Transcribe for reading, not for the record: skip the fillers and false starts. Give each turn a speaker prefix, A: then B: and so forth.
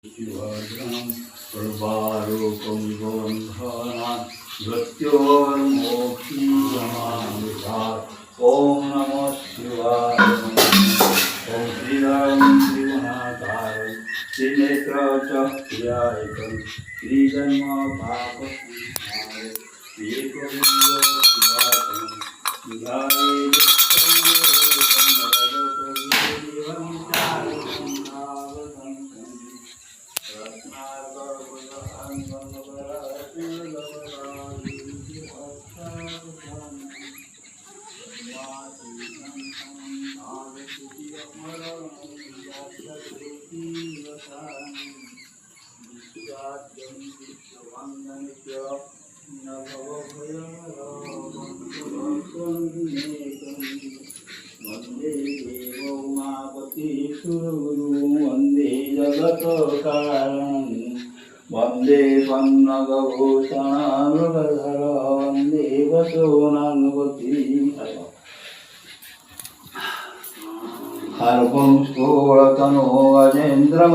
A: शिवज्ञं प्रभारूपं गोन्धनान् मृत्योर्मोक्षीयमामृतात् ॐ नमः शिवाय ॐ श्रीराम श्रीगुणाधार श्रीनेत्रचक्रियायतं श्रीजन्म पापसंहार श्रीकवियोगिवासं वंदे देवोमापति वंदे जगत्कारणं वंदे पन्नगभूषणामृगधर वंदे वसुनानुपति हर्वं स्थूलतनो अजेन्द्र